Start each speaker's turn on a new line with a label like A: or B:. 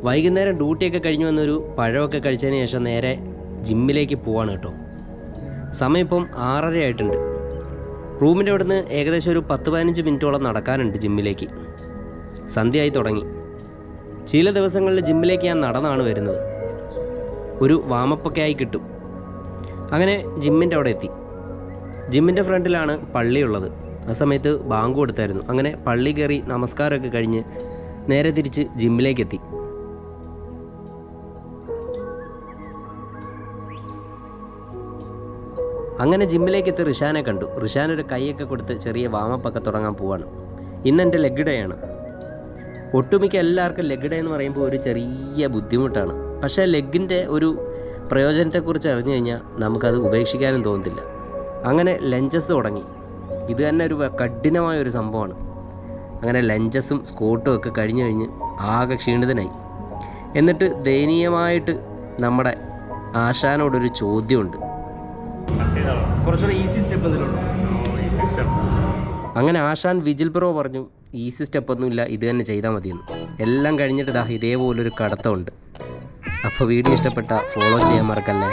A: വൈകുന്നേരം ഡ്യൂട്ടിയൊക്കെ കഴിഞ്ഞ് വന്നൊരു പഴമൊക്കെ കഴിച്ചതിന് ശേഷം നേരെ ജിമ്മിലേക്ക് പോവാണ് കേട്ടോ. സമയം ഇപ്പം 6:30 ആയിട്ടുണ്ട്. റൂമിൻ്റെ അവിടുന്ന് ഏകദേശം ഒരു 10-15 മിനിറ്റോളം നടക്കാനുണ്ട് ജിമ്മിലേക്ക്. സന്ധ്യയായി തുടങ്ങി. ചില ദിവസങ്ങളിൽ ജിമ്മിലേക്ക് ഞാൻ നടന്നാണ് വരുന്നത്. ഒരു വാമപ്പൊക്കെ ആയി കിട്ടും. അങ്ങനെ ജിമ്മിൻ്റെ അവിടെ എത്തി. ജിമ്മിൻ്റെ ഫ്രണ്ടിലാണ് പള്ളിയുള്ളത്. ആ സമയത്ത് ബാങ്ക് കൊടുത്തായിരുന്നു. അങ്ങനെ പള്ളി കയറി നമസ്കാരമൊക്കെ കഴിഞ്ഞ് നേരെ തിരിച്ച് ജിമ്മിലേക്കെത്തി. അങ്ങനെ ജിമ്മിലേക്കെത്തി റിഷാനെ കണ്ടു. റിഷാനൊരു കൈയൊക്കെ കൊടുത്ത് ചെറിയ വാമപ്പൊക്കെ തുടങ്ങാൻ പോവാണ്. ഇന്നെൻ്റെ ലെഗ് ഡേ ആണ്. ഒട്ടുമിക്ക എല്ലാവർക്കും ലെഗ് ഡേ എന്ന് പറയുമ്പോൾ ഒരു ചെറിയ ബുദ്ധിമുട്ടാണ്. പക്ഷേ ലെഗിൻ്റെ ഒരു പ്രയോജനത്തെക്കുറിച്ച് അറിഞ്ഞു കഴിഞ്ഞാൽ നമുക്കത് ഉപേക്ഷിക്കാനും തോന്നത്തില്ല. അങ്ങനെ ലഞ്ചസ് തുടങ്ങി. ഇത് തന്നെ ഒരു കഠിനമായൊരു സംഭവമാണ്. അങ്ങനെ ലഞ്ചസും സ്ക്വാട്ടും ഒക്കെ കഴിഞ്ഞ് ആകെ ക്ഷീണിതനായി. എന്നിട്ട് ദയനീയമായിട്ട് നമ്മുടെ ആശാനോടൊരു ചോദ്യമുണ്ട്.
B: കുറച്ചുകൂടെ ഈസി സ്റ്റെപ്പ് എന്തെങ്കിലും
A: അങ്ങനെ ആശാൻ വിജിൽ ബ്രോ പറഞ്ഞു, ഈസി സ്റ്റെപ്പൊന്നുമില്ല, ഇത് തന്നെ ചെയ്താൽ മതിയെന്ന്. എല്ലാം കഴിഞ്ഞിട്ട് ഇതേപോലൊരു കടത്തമുണ്ട്. അപ്പോൾ വീഡിയോ ഇഷ്ടപ്പെട്ട ഫോളോ ചെയ്യാൻ മറക്കല്ലേ.